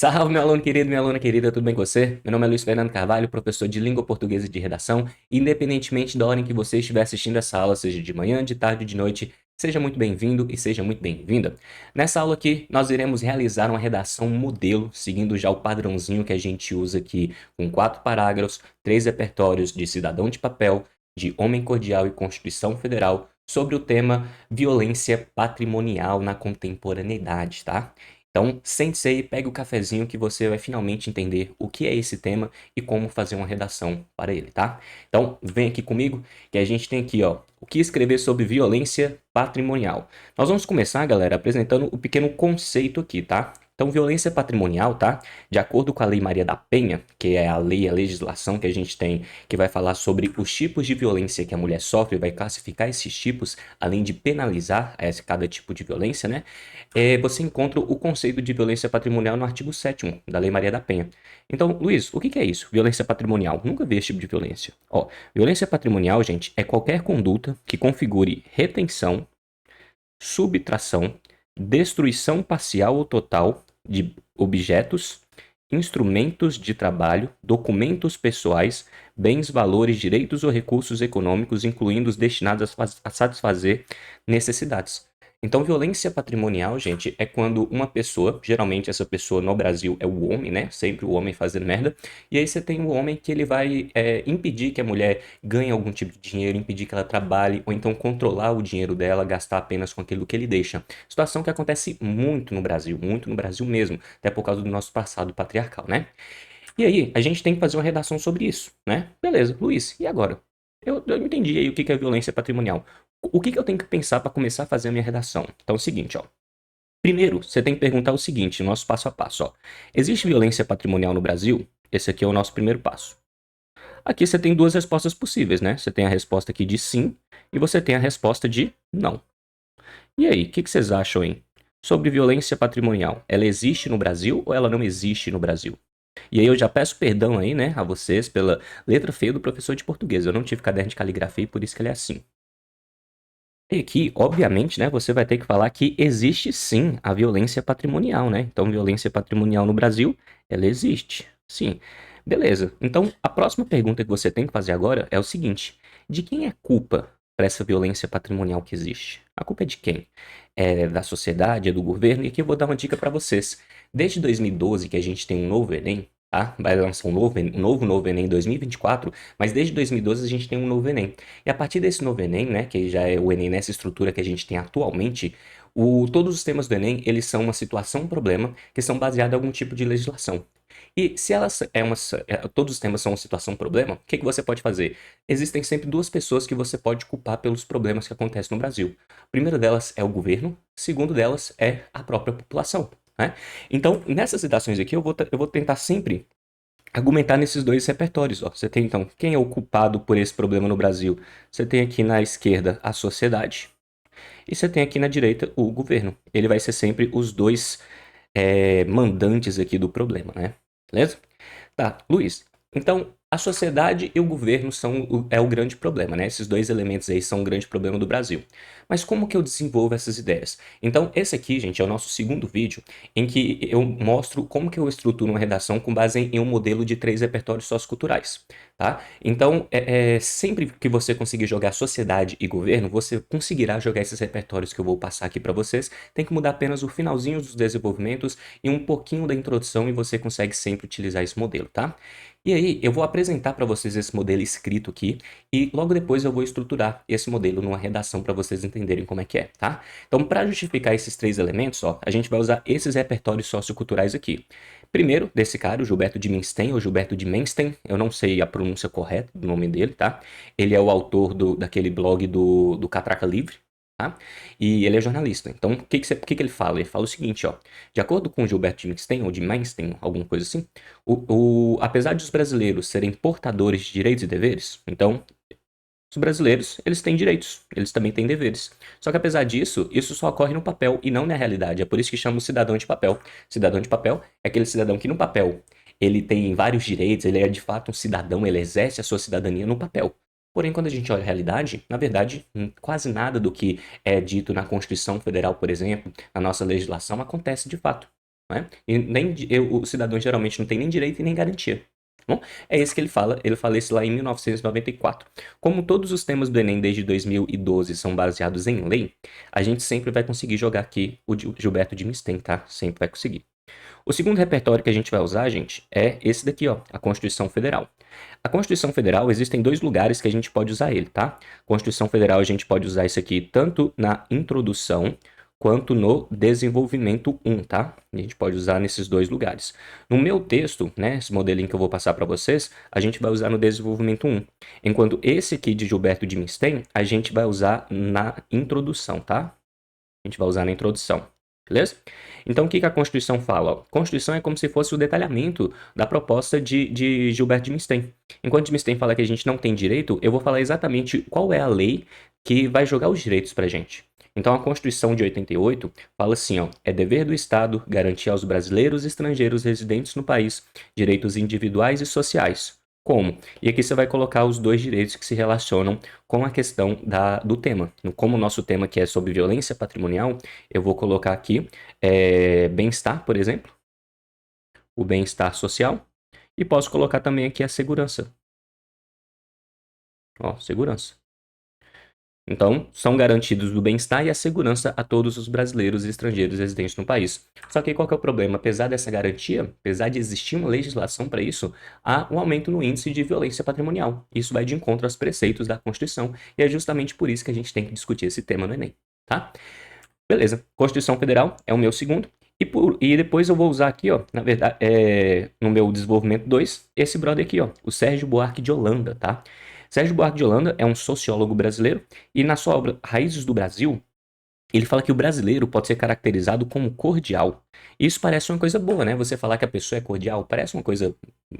Salve, meu aluno querido, minha aluna querida, tudo bem com você? Meu nome é Luiz Fernando Carvalho, professor de Língua Portuguesa e de Redação. Independentemente da hora em que você estiver assistindo essa aula, seja de manhã, de tarde ou de noite, seja muito bem-vindo e seja muito bem-vinda. Nessa aula aqui, nós iremos realizar uma redação modelo, seguindo já o padrãozinho que a gente usa aqui, com 4 parágrafos, 3 repertórios de Cidadão de Papel, de Homem Cordial e Constituição Federal, sobre o tema violência patrimonial na contemporaneidade, tá? Então, sente-se aí, pegue o cafezinho que você vai finalmente entender o que é esse tema e como fazer uma redação para ele, tá? Então, vem aqui comigo que a gente tem aqui, ó, o que escrever sobre violência patrimonial. Nós vamos começar, galera, apresentando o pequeno conceito aqui, tá? Então, violência patrimonial, tá? De acordo com a Lei Maria da Penha, que é a lei, a legislação que a gente tem, que vai falar sobre os tipos de violência que a mulher sofre, vai classificar esses tipos, além de penalizar cada tipo de violência, né? Você encontra o conceito de violência patrimonial no artigo 7º da Lei Maria da Penha. Então, Luiz, o que é isso? Violência patrimonial. Nunca vi esse tipo de violência. Ó, violência patrimonial, gente, é qualquer conduta que configure retenção, subtração, destruição parcial ou total de objetos, instrumentos de trabalho, documentos pessoais, bens, valores, direitos ou recursos econômicos, incluindo os destinados a satisfazer necessidades. Então, violência patrimonial, gente, é quando uma pessoa, geralmente essa pessoa no Brasil é o homem, né? Sempre o homem fazendo merda. E aí você tem o homem que ele vai impedir que a mulher ganhe algum tipo de dinheiro, impedir que ela trabalhe, ou então controlar o dinheiro dela, gastar apenas com aquilo que ele deixa. Situação que acontece muito no Brasil mesmo, até por causa do nosso passado patriarcal, né? E aí, a gente tem que fazer uma redação sobre isso, né? Beleza, Luiz, e agora? Eu entendi aí o que é violência patrimonial. O que eu tenho que pensar para começar a fazer a minha redação? Então é o seguinte, ó. Primeiro, você tem que perguntar o seguinte, nosso passo a passo, ó. Existe violência patrimonial no Brasil? Esse aqui é o nosso primeiro passo. Aqui você tem duas respostas possíveis, né? Você tem a resposta aqui de sim e você tem a resposta de não. E aí, o que vocês acham, hein? Sobre violência patrimonial, ela existe no Brasil ou ela não existe no Brasil? E aí eu já peço perdão aí, né, a vocês pela letra feia do professor de português. Eu não tive caderno de caligrafia e por isso que ele é assim. E aqui, obviamente, né, você vai ter que falar que existe sim a violência patrimonial, né? Então, violência patrimonial no Brasil, ela existe. Sim. Beleza. Então, a próxima pergunta que você tem que fazer agora é o seguinte: de quem é culpa para essa violência patrimonial que existe? A culpa é de quem? É da sociedade, é do governo? E aqui eu vou dar uma dica para vocês. Desde 2012 que a gente tem um novo Enem, tá? Vai lançar um novo Enem em 2024, mas desde 2012 a gente tem um novo Enem. E a partir desse novo Enem, né, que já é o Enem nessa estrutura que a gente tem atualmente, todos os temas do Enem, eles são uma situação, um problema, que são baseados em algum tipo de legislação. E se todos os temas são uma situação, um problema, o que você pode fazer? Existem sempre duas pessoas que você pode culpar pelos problemas que acontecem no Brasil. A primeira delas é o governo, a segunda delas é a própria população, né? Então, nessas citações aqui, eu vou tentar sempre argumentar nesses dois repertórios. Ó. Você tem então quem é o culpado por esse problema no Brasil? Você tem aqui na esquerda a sociedade e você tem aqui na direita o governo. Ele vai ser sempre os dois mandantes aqui do problema, né? Beleza? Tá, Luiz. Então, a sociedade e o governo é o grande problema, né? Esses dois elementos aí são o grande problema do Brasil. Mas como que eu desenvolvo essas ideias? Então, esse aqui, gente, é o nosso segundo vídeo em que eu mostro como que eu estruturo uma redação com base em um modelo de 3 repertórios socioculturais, tá? Então, sempre que você conseguir jogar sociedade e governo, você conseguirá jogar esses repertórios que eu vou passar aqui para vocês. Tem que mudar apenas o finalzinho dos desenvolvimentos e um pouquinho da introdução e você consegue sempre utilizar esse modelo, tá? E aí, eu vou apresentar para vocês esse modelo escrito aqui e logo depois eu vou estruturar esse modelo numa redação para vocês entenderem como é que é, tá? Então, para justificar esses 3 elementos, ó, a gente vai usar esses repertórios socioculturais aqui. Primeiro, desse cara, o Gilberto de Minstein, ou Gilberto de Menstein, eu não sei a pronúncia correta do nome dele, tá? Ele é o autor daquele blog do Catraca Livre, tá? E ele é jornalista. Então, o que ele fala? Ele fala o seguinte, ó. De acordo com Gilberto de Minstein, ou de Menstein, alguma coisa assim, apesar de os brasileiros serem portadores de direitos e deveres, então, os brasileiros, eles têm direitos, eles também têm deveres. Só que apesar disso, isso só ocorre no papel e não na realidade. É por isso que chama o cidadão de papel. Cidadão de papel é aquele cidadão que no papel ele tem vários direitos, ele é de fato um cidadão, ele exerce a sua cidadania no papel. Porém, quando a gente olha a realidade, na verdade, quase nada do que é dito na Constituição Federal, por exemplo, na nossa legislação, acontece de fato. né? E o cidadão geralmente não tem nem direito e nem garantia. Bom, é isso que ele fala isso lá em 1994. Como todos os temas do Enem desde 2012 são baseados em lei, a gente sempre vai conseguir jogar aqui o Gilberto de Mistem, tá? Sempre vai conseguir. O segundo repertório que a gente vai usar, gente, é esse daqui, ó, a Constituição Federal. A Constituição Federal, existem dois lugares que a gente pode usar ele, tá? Constituição Federal, a gente pode usar isso aqui tanto na introdução quanto no desenvolvimento 1, tá? A gente pode usar nesses dois lugares. No meu texto, né, esse modelinho que eu vou passar para vocês, a gente vai usar no desenvolvimento 1. Enquanto esse aqui de Gilberto de Minstein, a gente vai usar na introdução, tá? A gente vai usar na introdução. Beleza? Então, o que a Constituição fala? Ó? Constituição é como se fosse o detalhamento da proposta de Gilberto de Minstein. Enquanto de Minstein fala que a gente não tem direito, eu vou falar exatamente qual é a lei que vai jogar os direitos pra gente. Então, a Constituição de 88 fala assim, ó, é dever do Estado garantir aos brasileiros e estrangeiros residentes no país direitos individuais e sociais. Como? E aqui você vai colocar os dois direitos que se relacionam com a questão do tema. Como o nosso tema aqui é sobre violência patrimonial, eu vou colocar aqui bem-estar, por exemplo, o bem-estar social, e posso colocar também aqui a segurança. Ó, segurança. Então, são garantidos o bem-estar e a segurança a todos os brasileiros e estrangeiros residentes no país. Só que qual que é o problema? Apesar dessa garantia, apesar de existir uma legislação para isso, há um aumento no índice de violência patrimonial. Isso vai de encontro aos preceitos da Constituição e é justamente por isso que a gente tem que discutir esse tema no Enem, tá? Beleza. Constituição Federal é o meu segundo. E depois eu vou usar aqui, ó, na verdade, no meu desenvolvimento 2, esse brother aqui, ó, o Sérgio Buarque de Holanda, tá? Sérgio Buarque de Holanda é um sociólogo brasileiro e na sua obra Raízes do Brasil, ele fala que o brasileiro pode ser caracterizado como cordial. Isso parece uma coisa boa, né? Você falar que a pessoa é cordial, parece uma coisa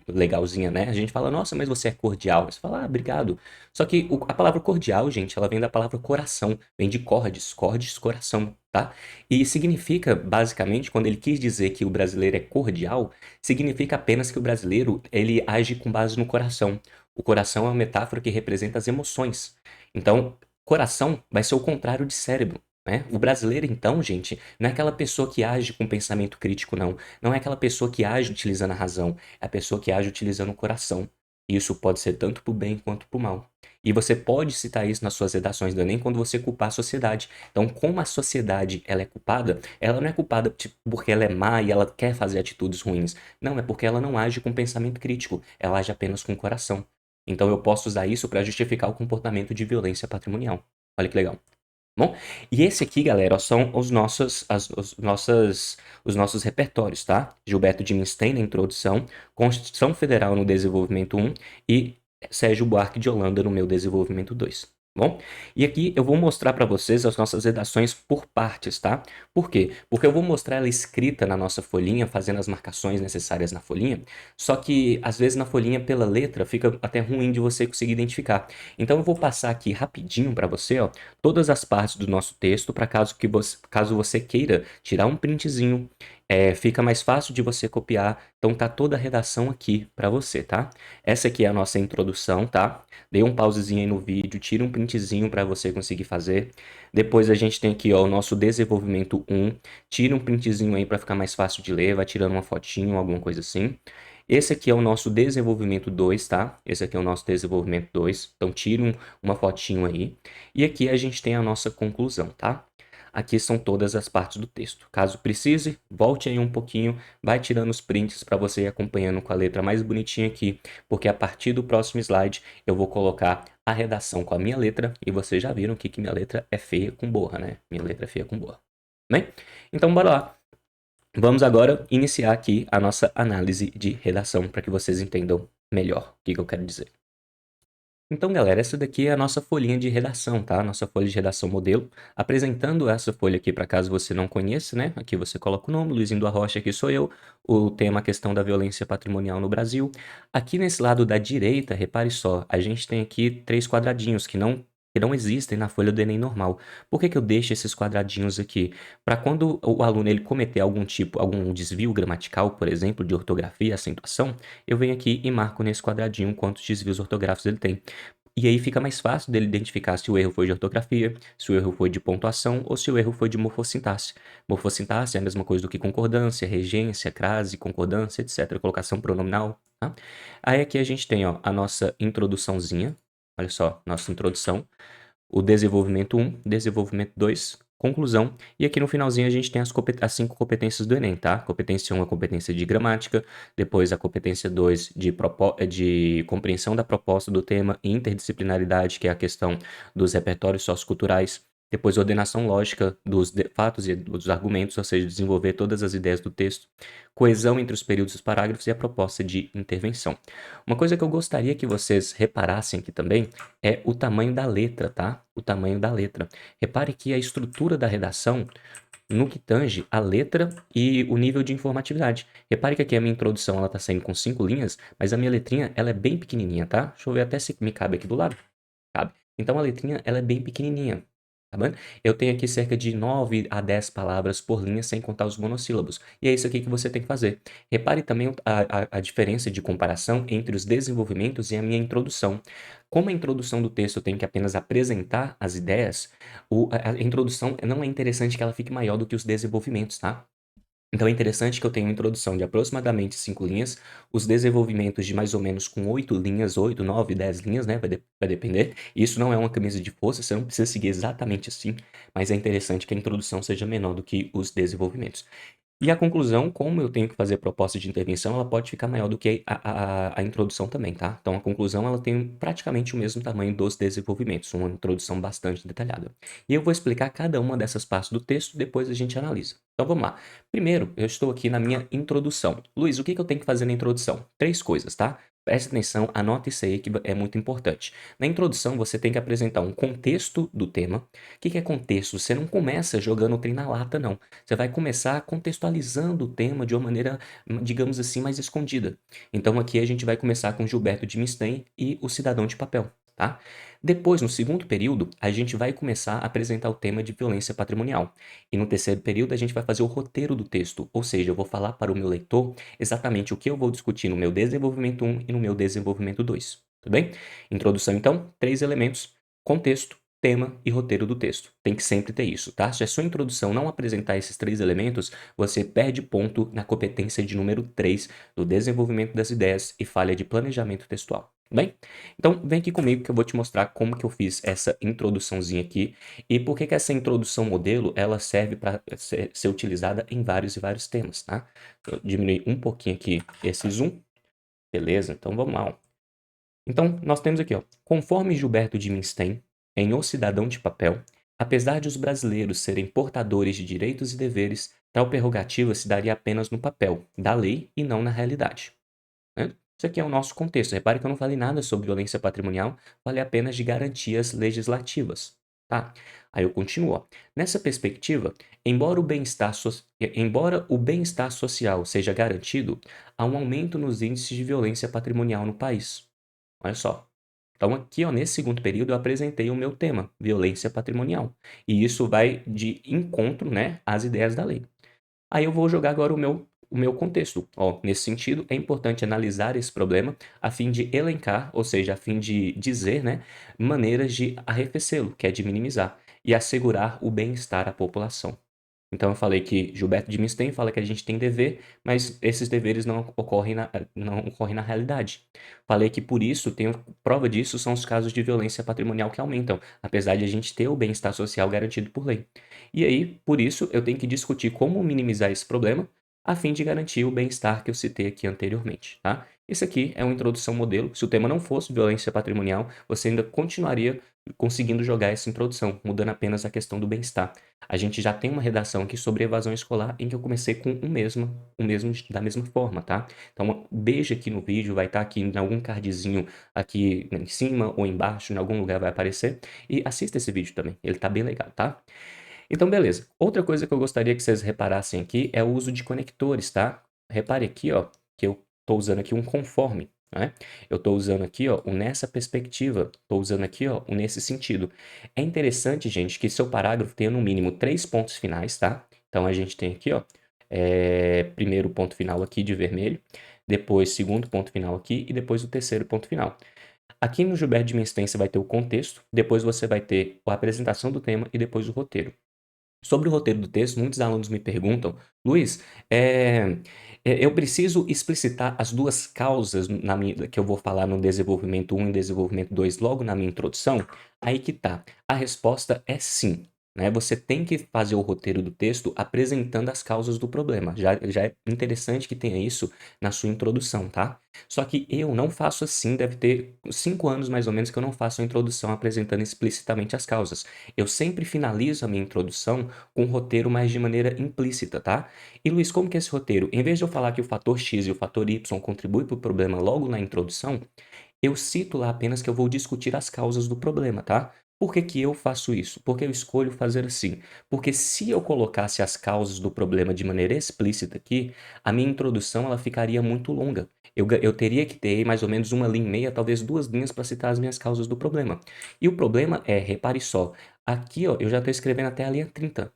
legalzinha, né? A gente fala, nossa, mas você é cordial. Você fala, ah, obrigado. Só que a palavra cordial, gente, ela vem da palavra coração. Vem de cordes, cordes, coração, tá? E significa, basicamente, quando ele quis dizer que o brasileiro é cordial, significa apenas que o brasileiro, ele age com base no coração. O coração é uma metáfora que representa as emoções. Então, coração vai ser o contrário de cérebro. Né? O brasileiro, então, gente, não é aquela pessoa que age com pensamento crítico, não. Não é aquela pessoa que age utilizando a razão. É a pessoa que age utilizando o coração. Isso pode ser tanto pro bem quanto pro mal. E você pode citar isso nas suas redações do Enem quando você culpar a sociedade. Então, como a sociedade ela é culpada, ela não é culpada tipo, porque ela é má e ela quer fazer atitudes ruins. Não, é porque ela não age com pensamento crítico. Ela age apenas com o coração. Então, eu posso usar isso para justificar o comportamento de violência patrimonial. Olha que legal. Bom, e esse aqui, galera, ó, são os nossos repertórios, tá? Gilberto de Minstein na introdução, Constituição Federal no desenvolvimento 1 e Sérgio Buarque de Holanda no meu desenvolvimento 2. Bom, e aqui eu vou mostrar para vocês as nossas redações por partes, tá? Por quê? Porque eu vou mostrar ela escrita na nossa folhinha, fazendo as marcações necessárias na folhinha, só que às vezes na folhinha pela letra fica até ruim de você conseguir identificar. Então eu vou passar aqui rapidinho para você, ó, todas as partes do nosso texto, para caso você queira tirar um printzinho, fica mais fácil de você copiar. Então tá toda a redação aqui para você, tá? Essa aqui é a nossa introdução, tá? Dê um pausezinho aí no vídeo, tira um printzinho para você conseguir fazer. Depois a gente tem aqui, ó, o nosso desenvolvimento 1. Tira um printzinho aí para ficar mais fácil de ler, vai tirando uma fotinho, alguma coisa assim. Esse aqui é o nosso desenvolvimento 2, tá? Esse aqui é o nosso desenvolvimento 2. Então, tira uma fotinho aí. E aqui a gente tem a nossa conclusão, tá? Aqui são todas as partes do texto. Caso precise, volte aí um pouquinho, vai tirando os prints para você ir acompanhando com a letra mais bonitinha aqui, porque a partir do próximo slide eu vou colocar a redação com a minha letra e vocês já viram que minha letra é feia com borra, né? Minha letra é feia com borra. Bem? Então, bora lá. Vamos agora iniciar aqui a nossa análise de redação para que vocês entendam melhor o que eu quero dizer. Então, galera, essa daqui é a nossa folhinha de redação, tá? Nossa folha de redação modelo. Apresentando essa folha aqui para caso você não conheça, né? Aqui você coloca o nome, Luizinho do Arrocha, aqui sou eu. O tema, a questão da violência patrimonial no Brasil. Aqui nesse lado da direita, repare só, a gente tem aqui 3 quadradinhos que não existem na folha do Enem normal. Por que eu deixo esses quadradinhos aqui? Para quando o aluno ele cometer algum desvio gramatical, por exemplo, de ortografia, acentuação, eu venho aqui e marco nesse quadradinho quantos desvios ortográficos ele tem. E aí fica mais fácil dele identificar se o erro foi de ortografia, se o erro foi de pontuação ou se o erro foi de morfossintaxe. Morfossintaxe é a mesma coisa do que concordância, regência, crase, concordância, etc. Colocação pronominal, tá? Aí aqui a gente tem, ó, a nossa introduçãozinha. Olha só, nossa introdução. O desenvolvimento 1, desenvolvimento 2, conclusão. E aqui no finalzinho a gente tem as 5 competências do Enem, tá? Competência 1 é a competência de gramática, depois a competência 2 de compreensão da proposta do tema e interdisciplinaridade, que é a questão dos repertórios socioculturais. Depois, ordenação lógica dos fatos e dos argumentos, ou seja, desenvolver todas as ideias do texto. Coesão entre os períodos dos parágrafos e a proposta de intervenção. Uma coisa que eu gostaria que vocês reparassem aqui também é o tamanho da letra, tá? O tamanho da letra. Repare que a estrutura da redação, no que tange a letra e o nível de informatividade. Repare que aqui a minha introdução ela tá saindo com 5 linhas, mas a minha letrinha ela é bem pequenininha, tá? Deixa eu ver até se me cabe aqui do lado. Cabe. Então a letrinha ela é bem pequenininha. Tá bom? Eu tenho aqui cerca de 9 a 10 palavras por linha, sem contar os monossílabos. E é isso aqui que você tem que fazer. Repare também a diferença de comparação entre os desenvolvimentos e a minha introdução. Como a introdução do texto eu tenho que apenas apresentar as ideias, a introdução não é interessante que ela fique maior do que os desenvolvimentos, tá? Então é interessante que eu tenha uma introdução de aproximadamente 5 linhas, os desenvolvimentos de mais ou menos com 8 linhas, 8, 9, 10 linhas, né? Vai depender. Isso não é uma camisa de força, você não precisa seguir exatamente assim, mas é interessante que a introdução seja menor do que os desenvolvimentos. E a conclusão, como eu tenho que fazer proposta de intervenção, ela pode ficar maior do que a introdução também, tá? Então, a conclusão, ela tem praticamente o mesmo tamanho dos desenvolvimentos, uma introdução bastante detalhada. E eu vou explicar cada uma dessas partes do texto, depois a gente analisa. Então, vamos lá. Primeiro, eu estou aqui na minha introdução. Luiz, o que que eu tenho que fazer na introdução? 3 coisas, tá? Preste atenção, anota isso aí que é muito importante. Na introdução, você tem que apresentar um contexto do tema. O que que é contexto? Você não começa jogando o trem na lata, não. Você vai começar contextualizando o tema de uma maneira, digamos assim, mais escondida. Então aqui a gente vai começar com Gilberto de Minstein e o Cidadão de Papel, tá? Depois, no segundo período, a gente vai começar a apresentar o tema de violência patrimonial. E no terceiro período, a gente vai fazer o roteiro do texto, ou seja, eu vou falar para o meu leitor exatamente o que eu vou discutir no meu desenvolvimento 1 e no meu desenvolvimento 2. Tudo bem? Introdução, então, 3 elementos: contexto, tema e roteiro do texto. Tem que sempre ter isso, tá? Se a sua introdução não apresentar esses 3 elementos, você perde ponto na competência de número 3 do desenvolvimento das ideias e falha de planejamento textual. Tudo bem? Então, vem aqui comigo que eu vou te mostrar como que eu fiz essa introduçãozinha aqui e por que que essa introdução modelo, ela serve para ser utilizada em vários e vários temas, tá? Eu diminui um pouquinho aqui esse zoom. Beleza? Então, vamos lá, ó. Então, nós temos aqui, ó, conforme Gilberto de Minstein, em O Cidadão de Papel, apesar de os brasileiros serem portadores de direitos e deveres, tal prerrogativa se daria apenas no papel, da lei e não na realidade. Né? Isso aqui é o nosso contexto. Repare que eu não falei nada sobre violência patrimonial, falei apenas de garantias legislativas. Tá? Aí eu continuo. Ó. Nessa perspectiva, embora o bem-estar social seja garantido, há um aumento nos índices de violência patrimonial no país. Olha só. Então, aqui, ó, nesse segundo período, eu apresentei o meu tema, violência patrimonial. E isso vai de encontro, né, às ideias da lei. Aí eu vou jogar agora o meu contexto. Ó, nesse sentido, é importante analisar esse problema a fim de elencar, ou seja, a fim de dizer, né, maneiras de arrefecê-lo, que é de minimizar, e assegurar o bem-estar à população. Então eu falei que Gilberto de Minstein fala que a gente tem dever, mas esses deveres não ocorrem na realidade. Falei que por isso, tenho prova disso, são os casos de violência patrimonial que aumentam, apesar de a gente ter o bem-estar social garantido por lei. E aí, por isso, eu tenho que discutir como minimizar esse problema, a fim de garantir o bem-estar que eu citei aqui anteriormente, tá? Isso aqui é uma introdução modelo. Se o tema não fosse violência patrimonial, você ainda continuaria conseguindo jogar essa introdução, mudando apenas a questão do bem-estar. A gente já tem uma redação aqui sobre evasão escolar em que eu comecei com o mesmo da mesma forma, tá? Então, veja aqui no vídeo, vai estar aqui em algum cardzinho aqui em cima ou embaixo, em algum lugar vai aparecer. E assista esse vídeo também, ele tá bem legal, tá? Então, beleza. Outra coisa que eu gostaria que vocês reparassem aqui é o uso de conectores, tá? Repare aqui, ó, que eu estou usando aqui um conforme, né? Eu estou usando aqui, ó, o nessa perspectiva. Estou usando aqui, ó, o nesse sentido. É interessante, gente, que seu parágrafo tenha no mínimo 3 pontos finais, tá? Então, a gente tem aqui, ó, primeiro ponto final aqui de vermelho, depois segundo ponto final aqui e depois o terceiro ponto final. Aqui no Gilberto de Menstein você vai ter o contexto, depois você vai ter a apresentação do tema e depois o roteiro. Sobre o roteiro do texto, muitos alunos me perguntam, Luiz, eu preciso explicitar as duas causas que eu vou falar no desenvolvimento 1 e desenvolvimento 2 logo na minha introdução? Aí que tá. A resposta é sim. Né? Você tem que fazer o roteiro do texto apresentando as causas do problema. Já é interessante que tenha isso na sua introdução, tá? Só que eu não faço assim, deve ter 5 anos mais ou menos que eu não faço a introdução apresentando explicitamente as causas. Eu sempre finalizo a minha introdução com um roteiro, mas de maneira implícita, tá? E Luiz, como que é esse roteiro? Em vez de eu falar que o fator X e o fator Y contribuem para o problema logo na introdução, eu cito lá apenas que eu vou discutir as causas do problema, tá? Por que que eu faço isso? Porque eu escolho fazer assim? Porque se eu colocasse as causas do problema de maneira explícita aqui, a minha introdução ela ficaria muito longa. Eu teria que ter mais ou menos uma linha e meia, talvez 2 linhas para citar as minhas causas do problema. E o problema é, repare só, aqui ó, eu já estou escrevendo até a linha 30.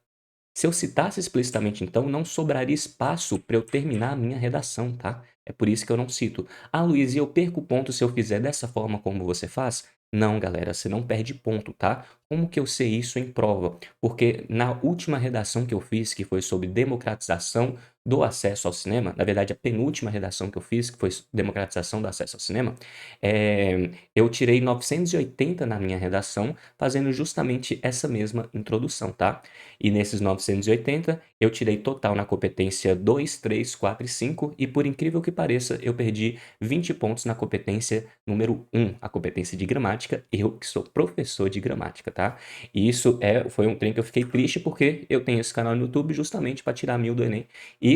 Se eu citasse explicitamente, então, não sobraria espaço para eu terminar a minha redação, tá? É por isso que eu não cito. Ah, Luiz, e eu perco ponto se eu fizer dessa forma como você faz? Não, galera, você não perde ponto, tá? Como que eu sei isso em prova? Porque na última redação que eu fiz, que foi sobre democratização do acesso ao cinema, na verdade, a penúltima redação que eu fiz, que foi democratização do acesso ao cinema, eu tirei 980 na minha redação, fazendo justamente essa mesma introdução, tá? E nesses 980, eu tirei total na competência 2, 3, 4 e 5, e por incrível que pareça, eu perdi 20 pontos na competência número 1, a competência de gramática, eu que sou professor de gramática, tá? E isso foi um trem que eu fiquei triste porque eu tenho esse canal no YouTube justamente para tirar 1000 do Enem e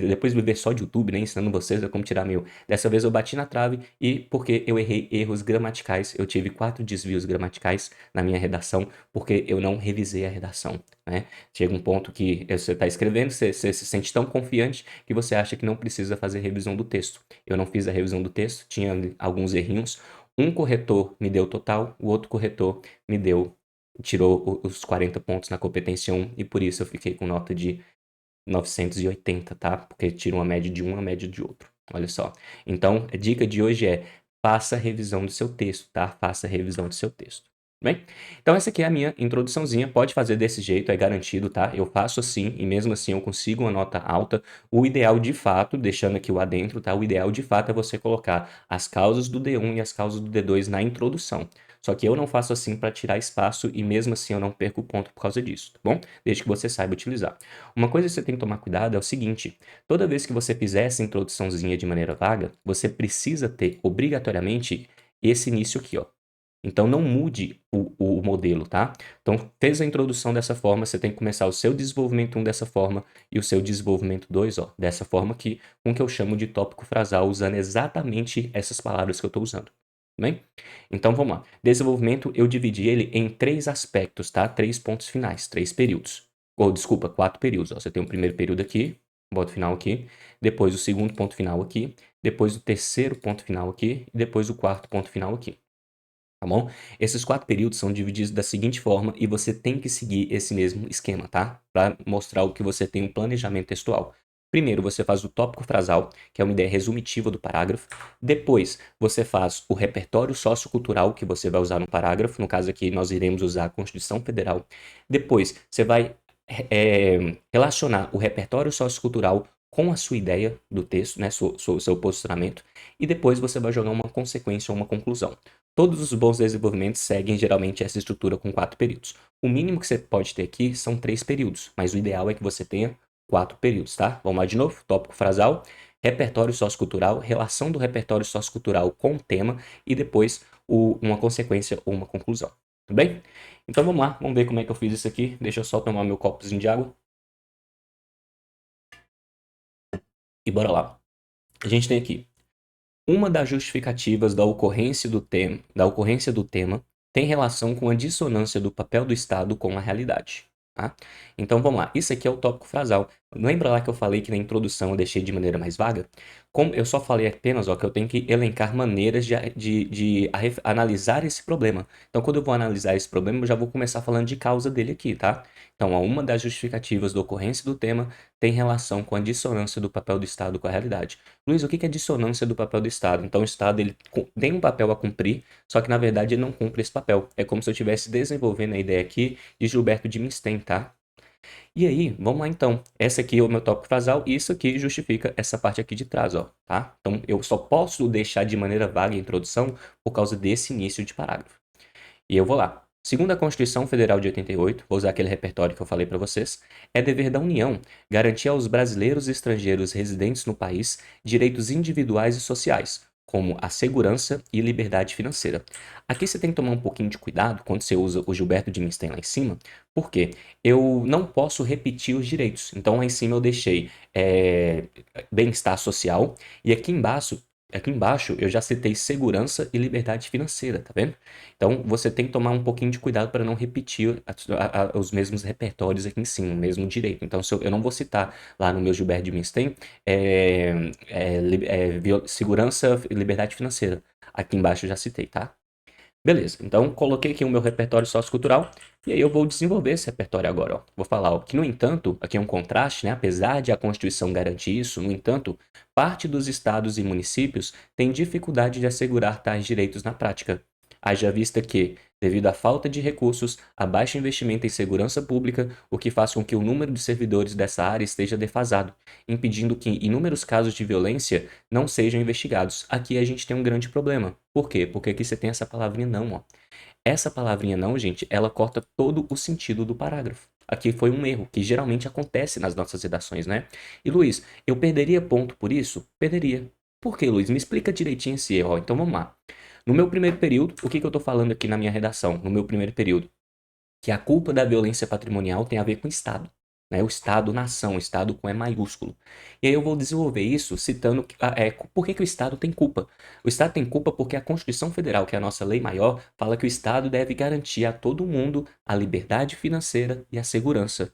depois viver só de YouTube, né, ensinando vocês a como tirar 1000. Dessa vez eu bati na trave e porque eu errei erros gramaticais, eu tive 4 desvios gramaticais na minha redação porque eu não revisei a redação, né? Chega um ponto que você está escrevendo, você se sente tão confiante que você acha que não precisa fazer revisão do texto. Eu não fiz a revisão do texto, tinha alguns errinhos. Um corretor me deu total, o outro corretor tirou os 40 pontos na competência 1 e por isso eu fiquei com nota de 980, tá? Porque tira uma média de um, a média de outro. Olha só. Então, a dica de hoje é: faça a revisão do seu texto, tá? Faça a revisão do seu texto. Bem, então essa aqui é a minha introduçãozinha, pode fazer desse jeito, é garantido, tá? Eu faço assim e mesmo assim eu consigo uma nota alta. O ideal de fato, deixando aqui o adentro, tá? O ideal de fato é você colocar as causas do D1 e as causas do D2 na introdução. Só que eu não faço assim para tirar espaço e mesmo assim eu não perco ponto por causa disso, tá bom? Desde que você saiba utilizar. Uma coisa que você tem que tomar cuidado é o seguinte: toda vez que você fizer essa introduçãozinha de maneira vaga, você precisa ter obrigatoriamente esse início aqui, ó. Então não mude o modelo, tá? Então fez a introdução dessa forma, você tem que começar o seu desenvolvimento 1 dessa forma e o seu desenvolvimento 2, ó, dessa forma aqui, com o que eu chamo de tópico frasal, usando exatamente essas palavras que eu estou usando. Bem? Então vamos lá. Desenvolvimento eu dividi ele em 3 aspectos, tá? 3 pontos finais, 3 períodos. Ou desculpa, 4 períodos. Ó. Você tem o primeiro período aqui, ponto final aqui, depois o segundo ponto final aqui, depois o terceiro ponto final aqui e depois o quarto ponto final aqui. Tá bom? Esses 4 períodos são divididos da seguinte forma e você tem que seguir esse mesmo esquema, tá? Para mostrar o que você tem um planejamento textual. Primeiro, você faz o tópico frasal, que é uma ideia resumitiva do parágrafo. Depois, você faz o repertório sociocultural que você vai usar no parágrafo. No caso aqui, nós iremos usar a Constituição Federal. Depois, você vai relacionar o repertório sociocultural com a sua ideia do texto, né? Seu posicionamento. E depois você vai jogar uma consequência ou uma conclusão. Todos os bons desenvolvimentos seguem geralmente essa estrutura com 4 períodos. O mínimo que você pode ter aqui são 3 períodos, mas o ideal é que você tenha 4 períodos, tá? Vamos lá de novo, tópico frasal, repertório sociocultural, relação do repertório sociocultural com o tema e depois uma consequência ou uma conclusão. Tudo bem? Então vamos lá, vamos ver como é que eu fiz isso aqui. Deixa eu só tomar meu copozinho de água. E bora lá. A gente tem aqui uma das justificativas da ocorrência do tema tem relação com a dissonância do papel do Estado com a realidade. Tá? Então vamos lá, isso aqui é o tópico frasal. Lembra lá que eu falei que na introdução eu deixei de maneira mais vaga? Como eu só falei apenas, ó, que eu tenho que elencar maneiras de analisar esse problema. Então, quando eu vou analisar esse problema, eu já vou começar falando de causa dele aqui, tá? Então, ó, uma das justificativas da ocorrência do tema tem relação com a dissonância do papel do Estado com a realidade. Luiz, o que é dissonância do papel do Estado? Então, o Estado ele tem um papel a cumprir, só que na verdade ele não cumpre esse papel. É como se eu estivesse desenvolvendo a ideia aqui de Gilberto de Minstein, tá? E aí, vamos lá então. Esse aqui é o meu tópico frasal e isso aqui justifica essa parte aqui de trás, ó, tá? Então, eu só posso deixar de maneira vaga a introdução por causa desse início de parágrafo. E eu vou lá. Segundo a Constituição Federal de 88, vou usar aquele repertório que eu falei para vocês, é dever da União garantir aos brasileiros e estrangeiros residentes no país direitos individuais e sociais, como a segurança e liberdade financeira. Aqui você tem que tomar um pouquinho de cuidado quando você usa o Gilberto de Minstein lá em cima, porque eu não posso repetir os direitos. Então lá em cima eu deixei bem-estar social e aqui embaixo eu já citei segurança e liberdade financeira, tá vendo? Então, você tem que tomar um pouquinho de cuidado para não repetir os mesmos repertórios aqui em cima, o mesmo direito. Então, se eu não vou citar lá no meu Gilberto de Minstein segurança e liberdade financeira. Aqui embaixo eu já citei, tá? Beleza, então coloquei aqui o meu repertório sociocultural e aí eu vou desenvolver esse repertório agora. Ó. Vou falar ó, que, no entanto, aqui é um contraste, né? Apesar de a Constituição garantir isso, no entanto, parte dos estados e municípios tem dificuldade de assegurar tais direitos na prática. Haja vista que, devido à falta de recursos, a baixo investimento em segurança pública, o que faz com que o número de servidores dessa área esteja defasado, impedindo que inúmeros casos de violência não sejam investigados. Aqui a gente tem um grande problema. Por quê? Porque aqui você tem essa palavrinha não, ó. Essa palavrinha não, gente, ela corta todo o sentido do parágrafo. Aqui foi um erro, que geralmente acontece nas nossas redações, né? E Luiz, eu perderia ponto por isso? Perderia. Por quê, Luiz? Me explica direitinho esse erro. Ó. Então vamos lá. No meu primeiro período, o que eu tô falando aqui na minha redação? No meu primeiro período, que a culpa da violência patrimonial tem a ver com o Estado. Né? O Estado-nação, o Estado com E maiúsculo. E aí eu vou desenvolver isso citando por que o Estado tem culpa. O Estado tem culpa porque a Constituição Federal, que é a nossa lei maior, fala que o Estado deve garantir a todo mundo a liberdade financeira e a segurança.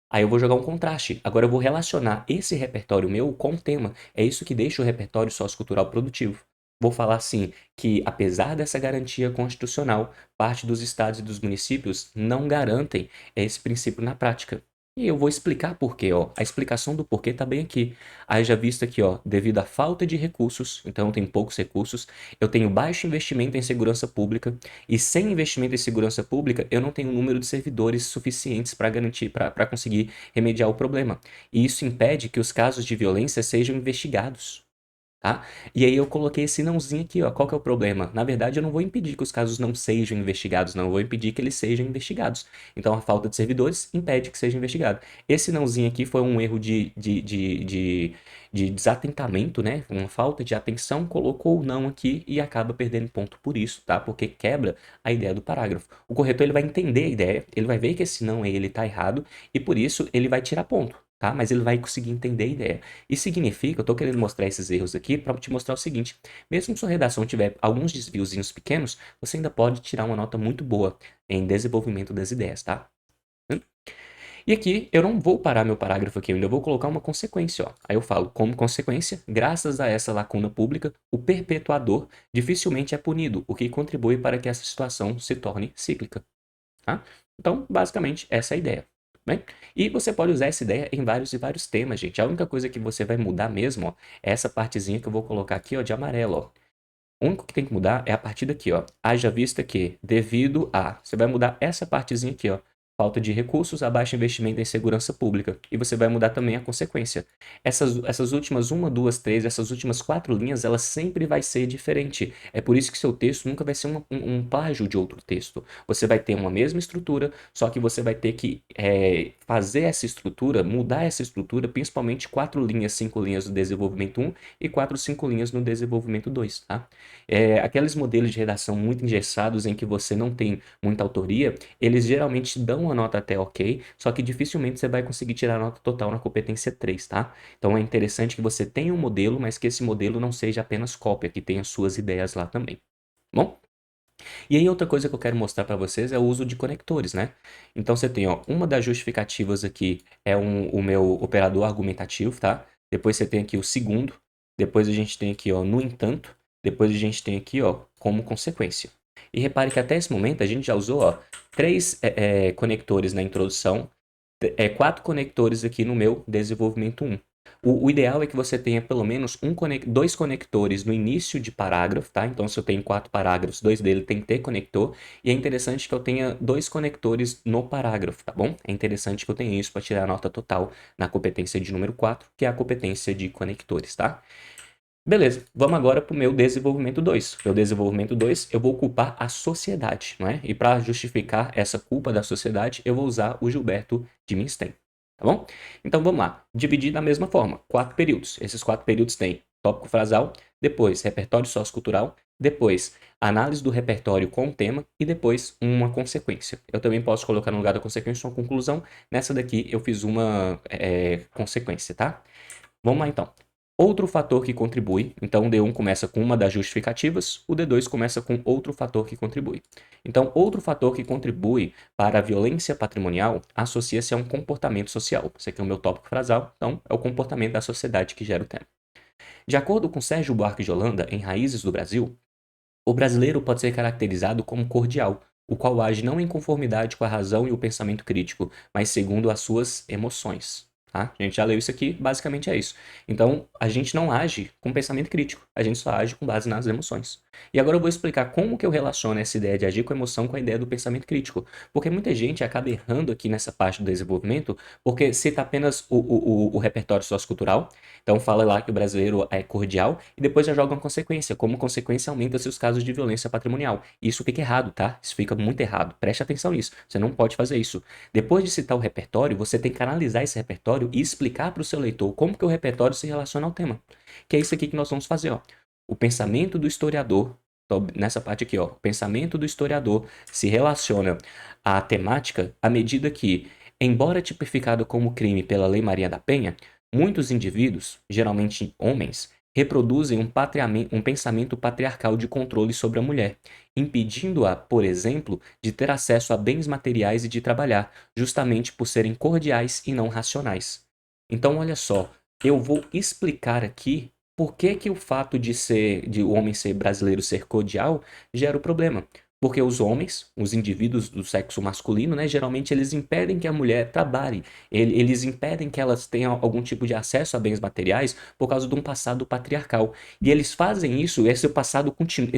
Aí eu vou jogar um contraste. Agora eu vou relacionar esse repertório meu com o tema. É isso que deixa o repertório sociocultural produtivo. Vou falar assim que, apesar dessa garantia constitucional, parte dos estados e dos municípios não garantem esse princípio na prática. E eu vou explicar por quê, ó. A explicação do porquê tá bem aqui. Aí já visto aqui, ó, devido à falta de recursos, então eu tenho poucos recursos, eu tenho baixo investimento em segurança pública, e sem investimento em segurança pública, eu não tenho um número de servidores suficientes para garantir, para conseguir remediar o problema. E isso impede que os casos de violência sejam investigados. Tá? E aí eu coloquei esse nãozinho aqui, ó. Qual que é o problema? Na verdade, eu não vou impedir que os casos não sejam investigados, não. Eu vou impedir que eles sejam investigados. Então, a falta de servidores impede que seja investigado. Esse nãozinho aqui foi um erro de desatentamento, né? Uma falta de atenção, colocou o não aqui e acaba perdendo ponto por isso, tá? Porque quebra a ideia do parágrafo. O corretor ele vai entender a ideia, ele vai ver que esse não aí ele tá errado e por isso ele vai tirar ponto. Tá? Mas ele vai conseguir entender a ideia. Isso significa, eu estou querendo mostrar esses erros aqui para te mostrar o seguinte: mesmo que sua redação tiver alguns desviozinhos pequenos, você ainda pode tirar uma nota muito boa em desenvolvimento das ideias, tá? E aqui eu não vou parar meu parágrafo aqui, eu ainda vou colocar uma consequência, ó. Aí eu falo, como consequência, graças a essa lacuna pública, o perpetuador dificilmente é punido, o que contribui para que essa situação se torne cíclica, tá? Então, basicamente, essa é a ideia. Bem, e você pode usar essa ideia em vários e vários temas, gente. A única coisa que você vai mudar mesmo, ó, é essa partezinha que eu vou colocar aqui, ó, de amarelo, ó. O único que tem que mudar é a partir daqui, ó. Haja vista que, devido a... Você vai mudar essa partezinha aqui, ó. Falta de recursos, abaixo investimento em segurança pública. E você vai mudar também a consequência. Essas últimas uma, duas, três, essas últimas quatro linhas, ela sempre vai ser diferente. É por isso que seu texto nunca vai ser um plágio de outro texto. Você vai ter uma mesma estrutura, só que você vai ter que fazer essa estrutura, mudar essa estrutura, principalmente quatro linhas, cinco linhas no desenvolvimento um e quatro, cinco linhas no desenvolvimento 2, tá? Aqueles modelos de redação muito engessados em que você não tem muita autoria, eles geralmente dão uma nota até ok, só que dificilmente você vai conseguir tirar a nota total na competência 3, tá? Então é interessante que você tenha um modelo, mas que esse modelo não seja apenas cópia, que tenha suas ideias lá também. Bom? E aí outra coisa que eu quero mostrar para vocês é o uso de conectores, né? Então você tem, ó, uma das justificativas aqui é o meu operador argumentativo, tá? Depois você tem aqui o segundo, depois a gente tem aqui, ó, no entanto, depois a gente tem aqui, ó, como consequência. E repare que até esse momento a gente já usou, ó, três conectores na introdução, quatro conectores aqui no meu desenvolvimento um. O ideal é que você tenha pelo menos dois conectores no início de parágrafo, tá? Então, se eu tenho 4 parágrafos, 2 deles tem que ter conector. E é interessante que eu tenha 2 conectores no parágrafo, tá bom? É interessante que eu tenha isso para tirar a nota total na competência de número 4, que é a competência de conectores, tá? Beleza, vamos agora para o meu desenvolvimento 2. Meu desenvolvimento 2, eu vou culpar a sociedade, não é? E para justificar essa culpa da sociedade, eu vou usar o Gilberto de Minstein, tá bom? Então vamos lá, dividir da mesma forma, 4 períodos. Esses 4 períodos têm tópico frasal, depois repertório sociocultural, depois análise do repertório com o tema e depois uma consequência. Eu também posso colocar no lugar da consequência uma conclusão. Nessa daqui eu fiz uma consequência, tá? Vamos lá então. Outro fator que contribui, então o D1 começa com uma das justificativas, o D2 começa com outro fator que contribui. Então, outro fator que contribui para a violência patrimonial associa-se a um comportamento social. Esse aqui é o meu tópico frasal, então é o comportamento da sociedade que gera o tema. De acordo com Sérgio Buarque de Holanda, em Raízes do Brasil, o brasileiro pode ser caracterizado como cordial, o qual age não em conformidade com a razão e o pensamento crítico, mas segundo as suas emoções. Tá? A gente já leu isso aqui, basicamente é isso. Então, a gente não age com pensamento crítico, a gente só age com base nas emoções. E agora eu vou explicar como que eu relaciono essa ideia de agir com emoção com a ideia do pensamento crítico. Porque muita gente acaba errando aqui nessa parte do desenvolvimento, porque cita apenas o repertório sociocultural, então fala lá que o brasileiro é cordial e depois já joga uma consequência. Como consequência, aumenta-se os casos de violência patrimonial. E isso fica errado, tá? Isso fica muito errado. Preste atenção nisso. Você não pode fazer isso. Depois de citar o repertório, você tem que analisar esse repertório e explicar para o seu leitor como que o repertório se relaciona ao tema. Que é isso aqui que nós vamos fazer, ó. O pensamento do historiador, nessa parte aqui, ó, o pensamento do historiador se relaciona à temática à medida que, embora tipificado como crime pela Lei Maria da Penha, muitos indivíduos, geralmente homens, reproduzem um pensamento patriarcal de controle sobre a mulher, impedindo-a, por exemplo, de ter acesso a bens materiais e de trabalhar, justamente por serem cordiais e não racionais. Então, olha só, eu vou explicar aqui por que que o fato de o homem ser brasileiro ser cordial gera o problema. Porque os homens, os indivíduos do sexo masculino, né, geralmente eles impedem que a mulher trabalhe. Eles impedem que elas tenham algum tipo de acesso a bens materiais por causa de um passado patriarcal. E eles fazem isso, esse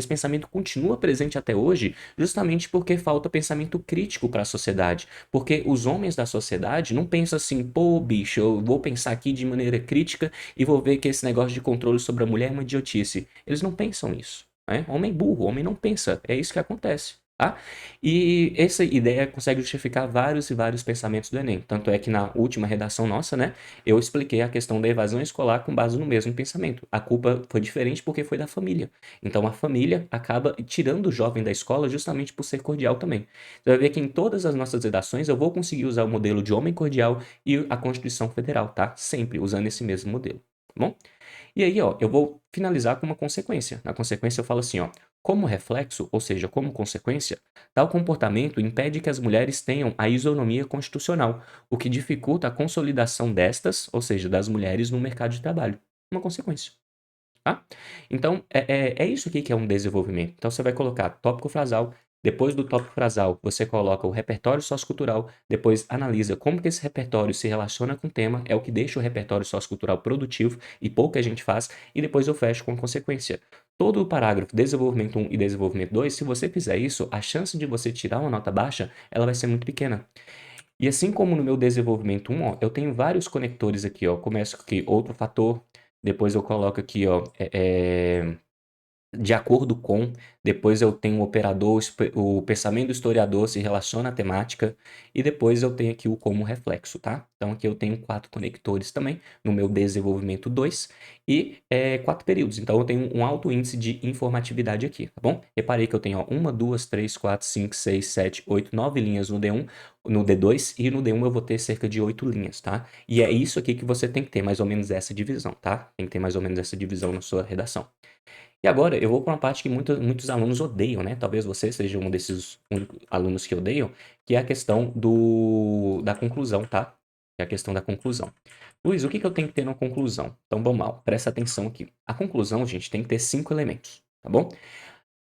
pensamento continua presente até hoje, justamente porque falta pensamento crítico para a sociedade. Porque os homens da sociedade não pensam assim, pô, bicho, eu vou pensar aqui de maneira crítica e vou ver que esse negócio de controle sobre a mulher é uma idiotice. Eles não pensam nisso. Né? Homem burro, homem não pensa. É isso que acontece. Tá? E essa ideia consegue justificar vários e vários pensamentos do Enem. Tanto é que na última redação nossa, né, eu expliquei a questão da evasão escolar com base no mesmo pensamento. A culpa foi diferente porque foi da família. Então a família acaba tirando o jovem da escola justamente por ser cordial também. Você vai ver que em todas as nossas redações eu vou conseguir usar o modelo de homem cordial e a Constituição Federal, tá? Sempre usando esse mesmo modelo. Tá bom? E aí, ó, eu vou finalizar com uma consequência. Na consequência, eu falo assim, ó. Como reflexo, ou seja, como consequência, tal comportamento impede que as mulheres tenham a isonomia constitucional, o que dificulta a consolidação destas, ou seja, das mulheres no mercado de trabalho. Uma consequência. Tá? Então, é isso aqui que é um desenvolvimento. Então, você vai colocar tópico frasal, depois do tópico frasal, você coloca o repertório sociocultural, depois analisa como que esse repertório se relaciona com o tema, é o que deixa o repertório sociocultural produtivo e pouca gente faz, e depois eu fecho com consequência. Todo o parágrafo desenvolvimento 1 e desenvolvimento 2, se você fizer isso, a chance de você tirar uma nota baixa, ela vai ser muito pequena. E assim como no meu desenvolvimento 1, ó, eu tenho vários conectores aqui, ó. Começo aqui outro fator, depois eu coloco aqui, ó, de acordo com, depois eu tenho o operador, o pensamento do historiador se relaciona à temática, e depois eu tenho aqui o como reflexo, tá? Então aqui eu tenho 4 conectores também, no meu desenvolvimento 2, e 4 períodos, então eu tenho um alto índice de informatividade aqui, tá bom? Reparei que eu tenho, ó, 1, 2, 3, 4, 5, 6, 7, 8, 9 linhas no D1, no D2, e no D1 eu vou ter cerca de 8 linhas, tá? E é isso aqui que você tem que ter, mais ou menos essa divisão, tá? Tem que ter mais ou menos essa divisão na sua redação. E agora eu vou para uma parte que muitos alunos odeiam, né? Talvez você seja um desses únicos alunos que odeiam, que é a questão da conclusão, tá? Que é a questão da conclusão. Luiz, o que que eu tenho que ter na conclusão? Então vamos lá, presta atenção aqui. A conclusão, gente, tem que ter 5 elementos, tá bom?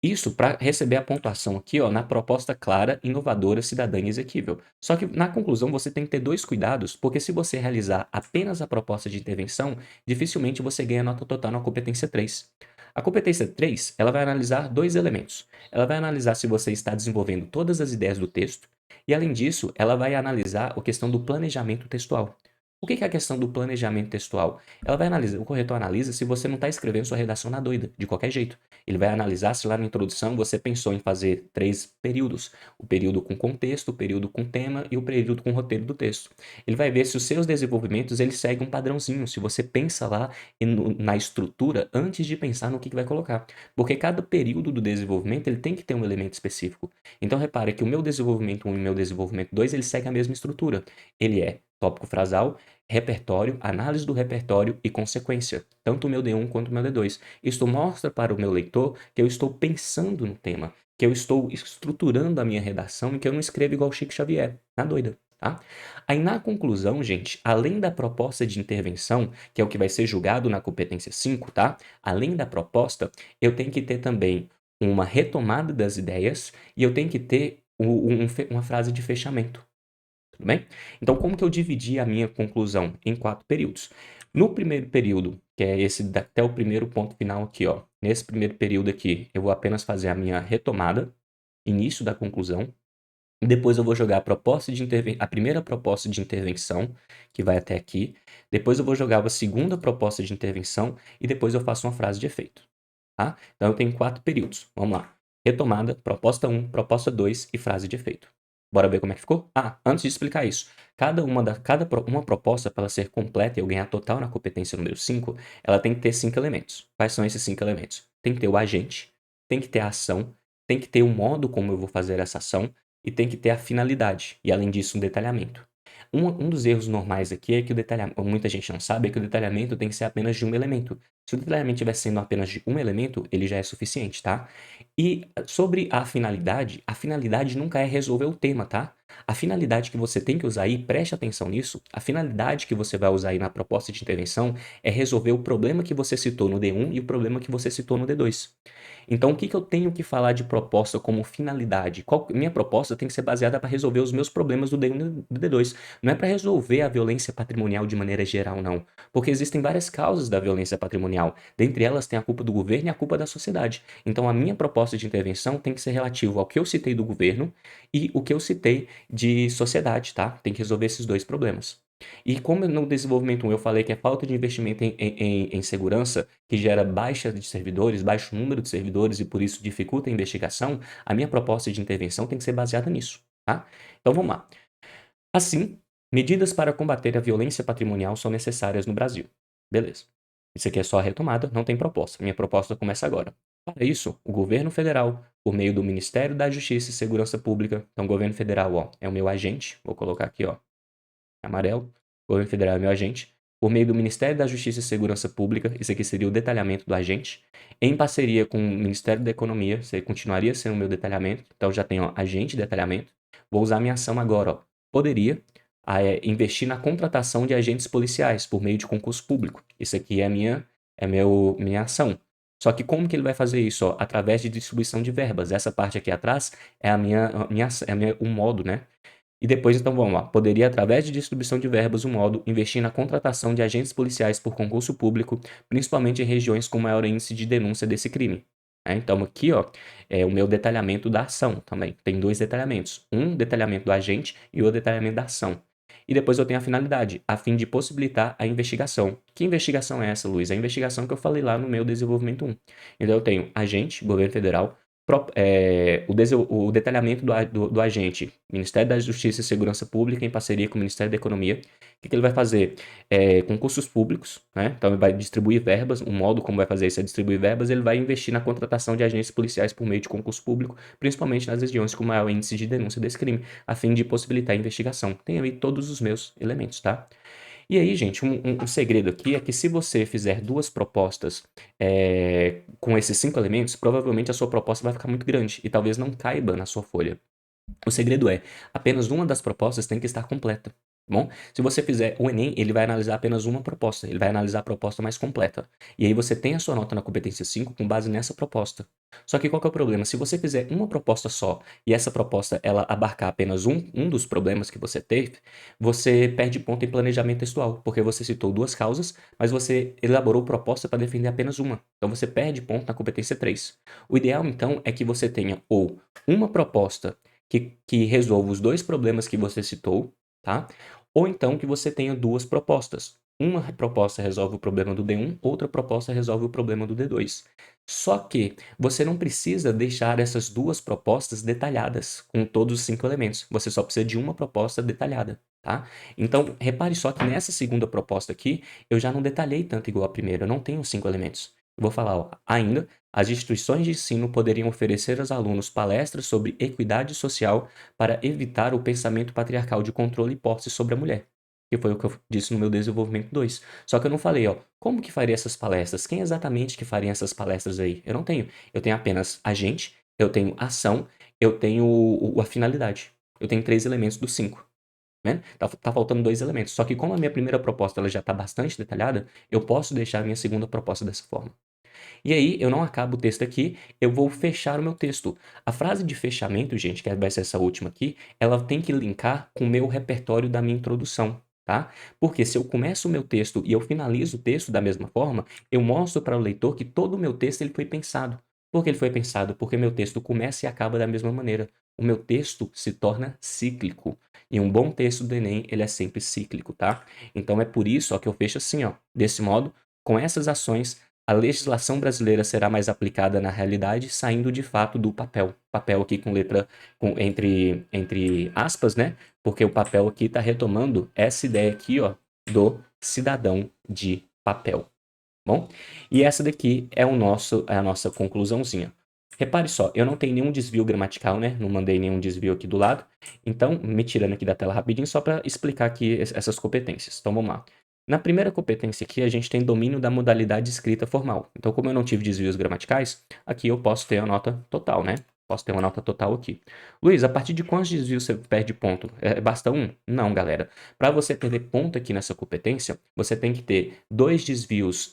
Isso para receber a pontuação aqui, ó, na proposta clara, inovadora, cidadã e exequível. Só que na conclusão você tem que ter dois cuidados, porque se você realizar apenas a proposta de intervenção, dificilmente você ganha nota total na competência 3. A competência 3, ela vai analisar dois elementos. Ela vai analisar se você está desenvolvendo todas as ideias do texto, e além disso, ela vai analisar a questão do planejamento textual. O que é a questão do planejamento textual? Ela vai analisar, o corretor analisa se você não está escrevendo sua redação na doida, de qualquer jeito. Ele vai analisar se lá na introdução você pensou em fazer 3 períodos: o período com contexto, o período com tema e o período com roteiro do texto. Ele vai ver se os seus desenvolvimentos eles seguem um padrãozinho, se você pensa lá na estrutura antes de pensar no que vai colocar. Porque cada período do desenvolvimento ele tem que ter um elemento específico. Então repare que o meu desenvolvimento 1 e o meu desenvolvimento 2 eles seguem a mesma estrutura. Ele é tópico frasal, repertório, análise do repertório e consequência, tanto o meu D1 quanto o meu D2. Isto mostra para o meu leitor que eu estou pensando no tema, que eu estou estruturando a minha redação e que eu não escrevo igual Chico Xavier, na doida, tá? Aí na conclusão, gente, além da proposta de intervenção, que é o que vai ser julgado na competência 5, tá? Além da proposta, eu tenho que ter também uma retomada das ideias e eu tenho que ter uma frase de fechamento. Tudo bem? Então, como que eu dividi a minha conclusão? Em 4 períodos. No primeiro período, que é esse até o primeiro ponto final aqui, ó. Nesse primeiro período aqui, eu vou apenas fazer a minha retomada, início da conclusão. Depois eu vou jogar a primeira proposta de intervenção, que vai até aqui. Depois eu vou jogar a segunda proposta de intervenção e depois eu faço uma frase de efeito, tá? Então eu tenho 4 períodos. Vamos lá. Retomada, proposta 1, proposta 2 e frase de efeito. Bora ver como é que ficou? Ah, antes de explicar isso, uma proposta para ela ser completa e eu ganhar total na competência número 5, ela tem que ter 5 elementos. Quais são esses 5 elementos? Tem que ter o agente, tem que ter a ação, tem que ter o modo como eu vou fazer essa ação e tem que ter a finalidade. E além disso, um detalhamento. Um dos erros normais aqui é que o detalhamento, muita gente não sabe, é que o detalhamento tem que ser apenas de um elemento. Se o detalhamento estiver sendo apenas de um elemento, ele já é suficiente, tá? E sobre a finalidade nunca é resolver o tema, tá? A finalidade que você tem que usar aí, preste atenção nisso, a finalidade que você vai usar aí na proposta de intervenção é resolver o problema que você citou no D1 e o problema que você citou no D2. Então, o que que eu tenho que falar de proposta como finalidade? Minha proposta tem que ser baseada para resolver os meus problemas do D1 e do D2. Não é para resolver a violência patrimonial de maneira geral, não. Porque existem várias causas da violência patrimonial. Dentre elas, tem a culpa do governo e a culpa da sociedade. Então, a minha proposta de intervenção tem que ser relativo ao que eu citei do governo e o que eu citei de sociedade, tá? Tem que resolver esses dois problemas. E como no desenvolvimento 1 eu falei que é falta de investimento em segurança, que gera baixa de servidores, baixo número de servidores e por isso dificulta a investigação, a minha proposta de intervenção tem que ser baseada nisso, tá? Então vamos lá. Assim, medidas para combater a violência patrimonial são necessárias no Brasil. Beleza. Isso aqui é só a retomada, não tem proposta. Minha proposta começa agora. Para isso, o governo federal, por meio do Ministério da Justiça e Segurança Pública, então o governo federal, ó, é o meu agente, vou colocar aqui, ó, amarelo, o governo federal é meu agente, por meio do Ministério da Justiça e Segurança Pública, isso aqui seria o detalhamento do agente, em parceria com o Ministério da Economia, isso aí continuaria sendo o meu detalhamento, então já tenho ó, agente e detalhamento, vou usar minha ação agora, ó, poderia investir na contratação de agentes policiais por meio de concurso público, isso aqui é minha ação. Só que como que ele vai fazer isso? Ó? Através de distribuição de verbas. Essa parte aqui atrás é o modo, né? E depois, então, vamos lá. Poderia, através de distribuição de verbas, o modo investir na contratação de agentes policiais por concurso público, principalmente em regiões com maior índice de denúncia desse crime. Então, aqui, ó, é o meu detalhamento da ação também. Tem dois detalhamentos. Um detalhamento do agente e o detalhamento da ação. E depois eu tenho a finalidade, a fim de possibilitar a investigação. Que investigação é essa, Luiz? A investigação que eu falei lá no meu desenvolvimento 1. Então, eu tenho agente, governo federal, o detalhamento do agente, Ministério da Justiça e Segurança Pública, em parceria com o Ministério da Economia. O que ele vai fazer? Concursos públicos, né? Então ele vai distribuir verbas, o modo como vai fazer isso é distribuir verbas, ele vai investir na contratação de agentes policiais por meio de concurso público, principalmente nas regiões com maior índice de denúncia desse crime, a fim de possibilitar a investigação. Tem aí todos os meus elementos, tá? E aí, gente, um segredo aqui é que se você fizer duas propostas com esses 5 elementos, provavelmente a sua proposta vai ficar muito grande e talvez não caiba na sua folha. O segredo é, apenas uma das propostas tem que estar completa, tá bom? Se você fizer o Enem, ele vai analisar apenas uma proposta, ele vai analisar a proposta mais completa. E aí você tem a sua nota na competência 5 com base nessa proposta. Só que qual que é o problema? Se você fizer uma proposta só e essa proposta ela abarcar apenas um dos problemas que você teve, você perde ponto em planejamento textual, porque você citou duas causas, mas você elaborou proposta para defender apenas uma. Então você perde ponto na competência 3. O ideal, então, é que você tenha ou uma proposta que resolva os dois problemas que você citou, tá? Ou então que você tenha duas propostas. Uma proposta resolve o problema do D1, outra proposta resolve o problema do D2. Só que você não precisa deixar essas duas propostas detalhadas com todos os 5 elementos. Você só precisa de uma proposta detalhada, tá? Então, repare só que nessa segunda proposta aqui, eu já não detalhei tanto igual a primeira, eu não tenho 5 elementos. Eu vou falar, ó, ainda, as instituições de ensino poderiam oferecer aos alunos palestras sobre equidade social para evitar o pensamento patriarcal de controle e posse sobre a mulher. Que foi o que eu disse no meu desenvolvimento 2. Só que eu não falei, ó, como que faria essas palestras? Quem exatamente que faria essas palestras aí? Eu não tenho. Eu tenho apenas agente, eu tenho ação, eu tenho a finalidade. Eu tenho 3 elementos dos 5. Né? Tá faltando 2 elementos. Só que como a minha primeira proposta ela já está bastante detalhada, eu posso deixar a minha segunda proposta dessa forma. E aí, eu não acabo o texto aqui, eu vou fechar o meu texto. A frase de fechamento, gente, que vai ser essa última aqui, ela tem que linkar com o meu repertório da minha introdução, tá? Porque se eu começo o meu texto e eu finalizo o texto da mesma forma, eu mostro para o leitor que todo o meu texto ele foi pensado. Por que ele foi pensado? Porque meu texto começa e acaba da mesma maneira. O meu texto se torna cíclico. E um bom texto do Enem, ele é sempre cíclico, tá? Então é por isso ó, que eu fecho assim, ó, desse modo, com essas ações, a legislação brasileira será mais aplicada na realidade, saindo de fato do papel. Papel aqui com letra entre aspas, né? Porque o papel aqui está retomando essa ideia aqui, ó, do cidadão de papel. Bom, e essa daqui é a nossa conclusãozinha. Repare só, eu não tenho nenhum desvio gramatical, né? Não mandei nenhum desvio aqui do lado. Então, me tirando aqui da tela rapidinho, só para explicar aqui essas competências. Então, vamos lá. Na primeira competência aqui, a gente tem domínio da modalidade escrita formal. Então, como eu não tive desvios gramaticais, aqui eu posso ter a nota total, né? Posso ter uma nota total aqui. Luiz, a partir de quantos desvios você perde ponto? Basta um? Não, galera. Para você perder ponto aqui nessa competência, você tem que ter dois desvios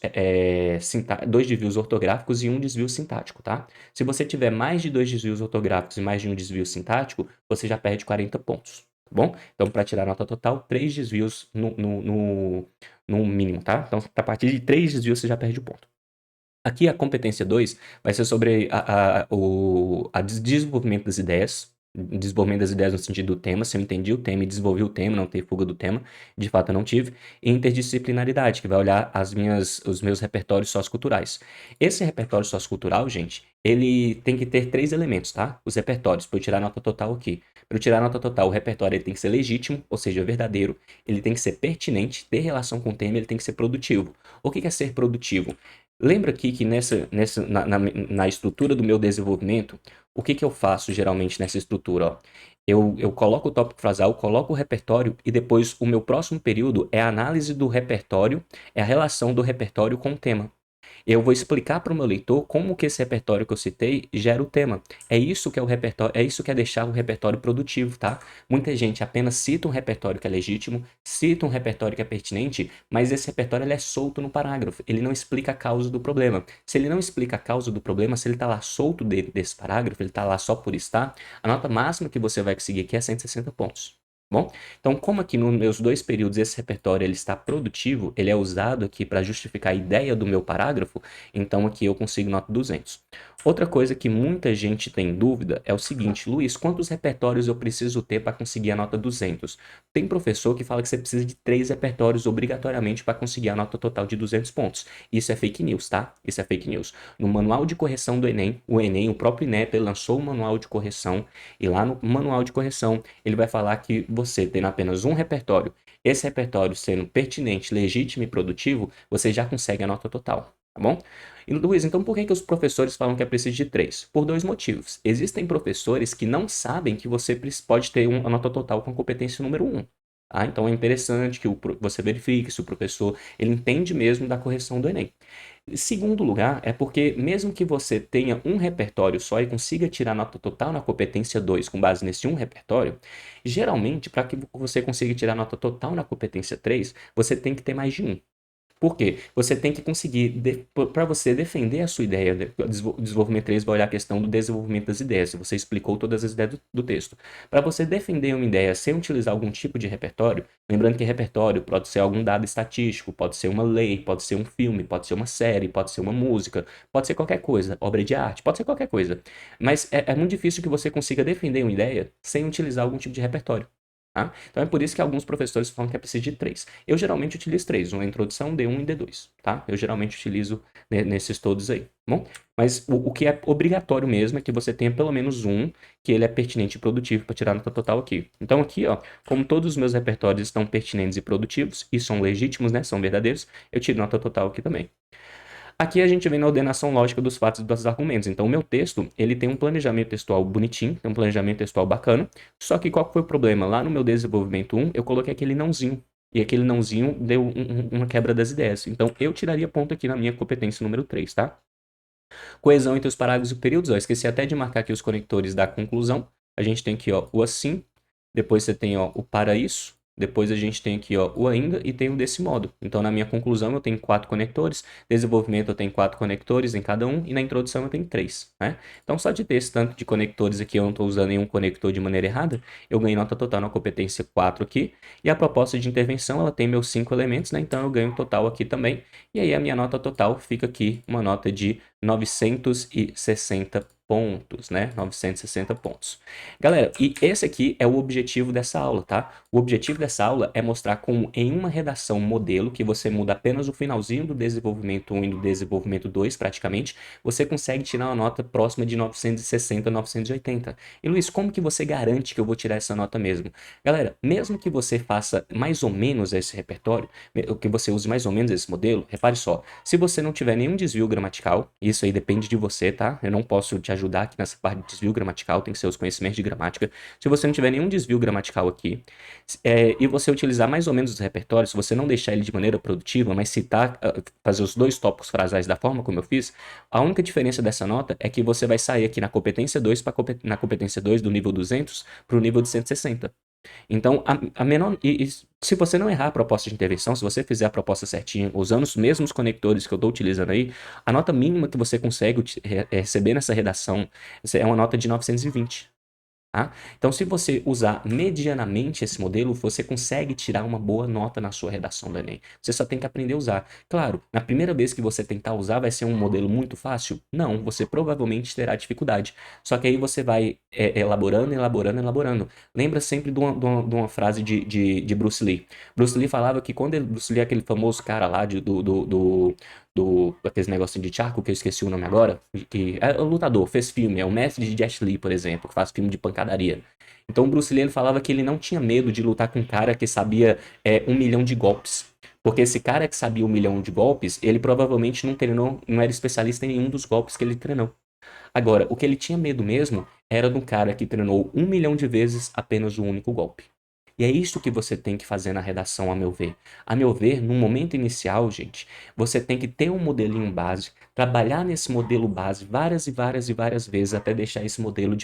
ortográficos e um desvio sintático, tá? Se você tiver mais de 2 desvios ortográficos e mais de um desvio sintático, você já perde 40 pontos, tá bom? Então, para tirar a nota total, 3 desvios no mínimo, tá? Então, a partir de 3 desvios, você já perde o ponto. Aqui a competência 2 vai ser sobre o desenvolvimento das ideias. Desenvolvimento das ideias no sentido do tema, se eu entendi o tema e desenvolvi o tema, não ter fuga do tema, de fato eu não tive. E interdisciplinaridade, que vai olhar os meus repertórios socioculturais. Esse repertório sociocultural, gente, ele tem que ter 3 elementos, tá? Os repertórios, para eu tirar a nota total aqui. Para eu tirar a nota total, o repertório ele tem que ser legítimo, ou seja, verdadeiro, ele tem que ser pertinente, ter relação com o tema, ele tem que ser produtivo. O que é ser produtivo? Lembra aqui que na estrutura do meu desenvolvimento, o que eu faço geralmente nessa estrutura? Ó? Eu coloco o tópico frasal, coloco o repertório e depois o meu próximo período é a análise do repertório, é a relação do repertório com o tema. Eu vou explicar para o meu leitor como que esse repertório que eu citei gera o tema. É isso que é o repertório, é isso que é deixar o repertório produtivo, tá? Muita gente apenas cita um repertório que é legítimo, cita um repertório que é pertinente, mas esse repertório ele é solto no parágrafo, ele não explica a causa do problema. Se ele não explica a causa do problema, se ele está lá solto desse parágrafo, ele está lá só por estar, a nota máxima que você vai conseguir aqui é 160 pontos. Bom, então como aqui nos meus 2 períodos esse repertório ele está produtivo, ele é usado aqui para justificar a ideia do meu parágrafo, então aqui eu consigo nota 200. Outra coisa que muita gente tem dúvida é o seguinte, Luiz, quantos repertórios eu preciso ter para conseguir a nota 200? Tem professor que fala que você precisa de 3 repertórios obrigatoriamente para conseguir a nota total de 200 pontos. Isso é fake news, tá? Isso é fake news. No manual de correção do Enem, o próprio INEP lançou o manual de correção e lá no manual de correção ele vai falar que você tendo apenas um repertório, esse repertório sendo pertinente, legítimo e produtivo, você já consegue a nota total, tá bom? E Luiz, então por que os professores falam que é preciso de 3? Por 2 motivos. Existem professores que não sabem que você pode ter uma nota total com competência número 1. tá? Então é interessante que você verifique se o professor ele entende mesmo da correção do Enem. Segundo lugar, é porque mesmo que você tenha um repertório só e consiga tirar nota total na competência 2 com base nesse um repertório, geralmente, para que você consiga tirar nota total na competência 3, você tem que ter mais de um. Por quê? Você tem que conseguir, para você defender a sua ideia, o desenvolvimento 3 vai olhar a questão do desenvolvimento das ideias, se você explicou todas as ideias do texto. Para você defender uma ideia sem utilizar algum tipo de repertório, lembrando que repertório pode ser algum dado estatístico, pode ser uma lei, pode ser um filme, pode ser uma série, pode ser uma música, pode ser qualquer coisa, obra de arte, pode ser qualquer coisa. Mas é muito difícil que você consiga defender uma ideia sem utilizar algum tipo de repertório. Tá? Então é por isso que alguns professores falam que é preciso de três. Eu geralmente utilizo três, uma introdução, D1 e D2, tá? Eu geralmente utilizo nesses todos aí, tá bom? Mas o que é obrigatório mesmo é que você tenha pelo menos um que ele é pertinente e produtivo para tirar nota total aqui. Então aqui, ó, como todos os meus repertórios estão pertinentes e produtivos e são legítimos, né, são verdadeiros, eu tiro nota total aqui também. Aqui a gente vem na ordenação lógica dos fatos e dos argumentos. Então, o meu texto, ele tem um planejamento textual bonitinho, tem um planejamento textual bacana. Só que qual foi o problema? Lá no meu desenvolvimento 1, eu coloquei aquele nãozinho. E aquele nãozinho deu uma quebra das ideias. Então, eu tiraria ponto aqui na minha competência número 3, tá? Coesão entre os parágrafos e períodos. Ó, esqueci até de marcar aqui os conectores da conclusão. A gente tem aqui, ó, o assim. Depois você tem, ó, o para isso. Depois a gente tem aqui, ó, o ainda e tem o desse modo. Então, na minha conclusão, eu tenho 4 conectores. Desenvolvimento, eu tenho 4 conectores em cada um. E na introdução, eu tenho 3, né? Então, só de ter esse tanto de conectores aqui, eu não estou usando nenhum conector de maneira errada. Eu ganho nota total na competência 4 aqui. E a proposta de intervenção, ela tem meus 5 elementos, né? Então, eu ganho total aqui também. E aí, a minha nota total fica aqui uma nota de 960 pontos, né? 960 pontos. Galera, e esse aqui é o objetivo dessa aula, tá? O objetivo dessa aula é mostrar como em uma redação modelo, que você muda apenas o finalzinho do desenvolvimento 1 e do desenvolvimento 2, praticamente, você consegue tirar uma nota próxima de 960, 980. E Luiz, como que você garante que eu vou tirar essa nota mesmo? Galera, mesmo que você faça mais ou menos esse repertório, que você use mais ou menos esse modelo, repare só, se você não tiver nenhum desvio gramatical, isso aí depende de você, tá? Eu não posso te ajudar aqui nessa parte de desvio gramatical, tem que ser os conhecimentos de gramática. Se você não tiver nenhum desvio gramatical aqui, e você utilizar mais ou menos os repertórios, se você não deixar ele de maneira produtiva, mas citar, fazer os dois tópicos frasais da forma como eu fiz, a única diferença dessa nota é que você vai sair aqui na competência 2, na competência 2 do nível 200 para o nível de 160. Então, a menor. E se você não errar a proposta de intervenção, se você fizer a proposta certinha, usando os mesmos conectores que eu estou utilizando aí, a nota mínima que você consegue receber nessa redação é uma nota de 920. Tá? Então, se você usar medianamente esse modelo, você consegue tirar uma boa nota na sua redação do Enem. Você só tem que aprender a usar. Claro, na primeira vez que você tentar usar, vai ser um modelo muito fácil? Não, você provavelmente terá dificuldade. Só que aí você vai elaborando, elaborando, elaborando. Lembra sempre de uma frase de Bruce Lee. Bruce Lee falava que quando Bruce Lee é aquele famoso cara lá aqueles negocinho de charco, que eu esqueci o nome agora, que é o lutador, fez filme, é o mestre de Jet Li, por exemplo, que faz filme de pancadaria. Então o Bruce Lee ele falava que ele não tinha medo de lutar com um cara que sabia 1 milhão de golpes. Porque esse cara que sabia 1 milhão de golpes, ele provavelmente não treinou, não era especialista em nenhum dos golpes que ele treinou. Agora, o que ele tinha medo mesmo era do cara que treinou 1 milhão de vezes apenas um único golpe. E é isso que você tem que fazer na redação, a meu ver. A meu ver, no momento inicial, gente, você tem que ter um modelinho base, trabalhar nesse modelo base várias e várias e várias vezes até deixar esse modelo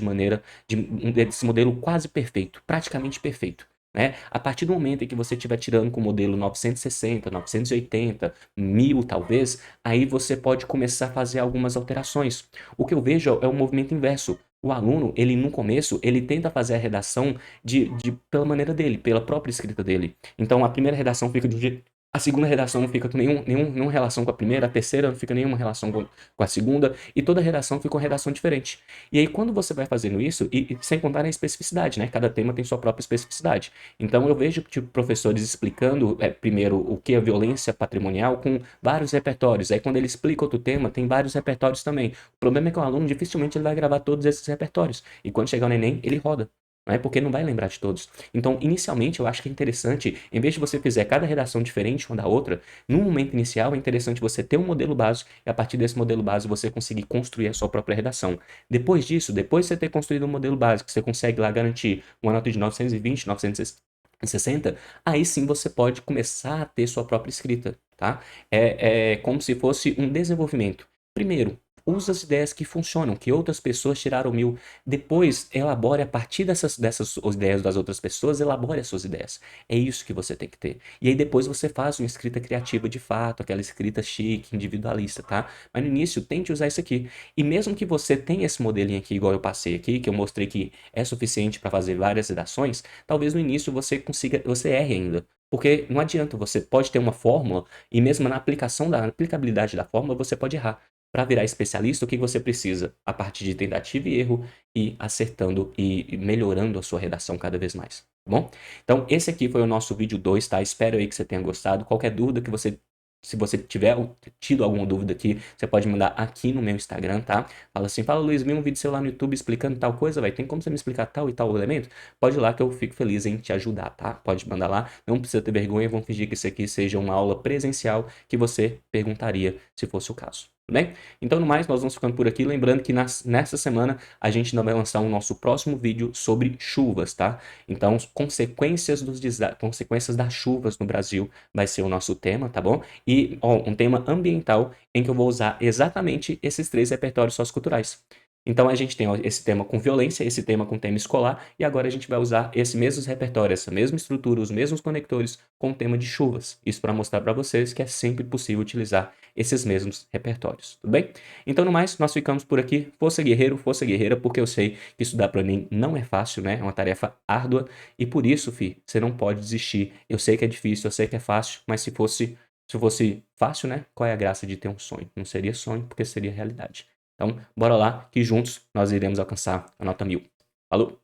esse modelo quase perfeito, praticamente perfeito. Né? A partir do momento em que você estiver tirando com o modelo 960, 980, 1000 talvez, aí você pode começar a fazer algumas alterações. O que eu vejo é o movimento inverso. O aluno, ele no começo, ele tenta fazer a redação pela maneira dele, pela própria escrita dele. Então a primeira redação fica de um jeito, a segunda redação não fica com nenhuma relação com a primeira, a terceira não fica nenhuma relação com a segunda, e toda redação fica uma redação diferente. E aí quando você vai fazendo isso, e sem contar na especificidade, né? Cada tema tem sua própria especificidade. Então eu vejo tipo, professores explicando primeiro o que é violência patrimonial com vários repertórios. Aí quando ele explica outro tema, tem vários repertórios também. O problema é que o aluno dificilmente ele vai gravar todos esses repertórios. E quando chegar no Enem, ele roda. Né? Porque não vai lembrar de todos. Então, inicialmente, eu acho que é interessante, em vez de você fizer cada redação diferente uma da outra, no momento inicial é interessante você ter um modelo básico e a partir desse modelo básico você conseguir construir a sua própria redação. Depois disso, depois de você ter construído um modelo básico, você consegue lá garantir uma nota de 920, 960 60, aí sim você pode começar a ter sua própria escrita, tá? É como se fosse um desenvolvimento. Primeiro, usa as ideias que funcionam, que outras pessoas tiraram mil. Depois, elabore a partir dessas ideias das outras pessoas, elabore as suas ideias. É isso que você tem que ter. E aí depois você faz uma escrita criativa de fato, aquela escrita chique, individualista, tá? Mas no início, tente usar isso aqui. E mesmo que você tenha esse modelinho aqui, igual eu passei aqui, que eu mostrei que é suficiente para fazer várias redações, talvez no início você consiga, você erre ainda. Porque não adianta, você pode ter uma fórmula e mesmo na aplicação da aplicabilidade da fórmula você pode errar. Para virar especialista, o que você precisa? A partir de tentativa e erro e acertando e melhorando a sua redação cada vez mais, tá bom? Então, esse aqui foi o nosso vídeo 2, tá? Espero aí que você tenha gostado. Qualquer dúvida que você, se você tiver tido alguma dúvida aqui, você pode mandar aqui no meu Instagram, tá? Fala assim, fala Luiz, vi um vídeo seu lá no YouTube explicando tal coisa, vai, tem como você me explicar tal e tal elemento? Pode ir lá que eu fico feliz em te ajudar, tá? Pode mandar lá, não precisa ter vergonha, vamos fingir que isso aqui seja uma aula presencial que você perguntaria se fosse o caso. Tudo bem? Então, no mais, nós vamos ficando por aqui. Lembrando que nessa semana a gente ainda vai lançar o nosso próximo vídeo sobre chuvas, tá? Então, consequências das chuvas no Brasil vai ser o nosso tema, tá bom? E ó, um tema ambiental em que eu vou usar exatamente esses 3 repertórios socioculturais. Então a gente tem ó, esse tema com violência, esse tema com tema escolar, e agora a gente vai usar esse mesmo repertório, essa mesma estrutura, os mesmos conectores com o tema de chuvas. Isso para mostrar para vocês que é sempre possível utilizar esses mesmos repertórios, tudo bem? Então no mais, nós ficamos por aqui. Força guerreiro, força guerreira, porque eu sei que estudar para mim não é fácil, né? É uma tarefa árdua, e por isso, você não pode desistir. Eu sei que é difícil, eu sei que é fácil, mas se fosse fácil, né? Qual é a graça de ter um sonho? Não seria sonho, porque seria realidade. Então, bora lá, que juntos nós iremos alcançar a nota 1000. Falou!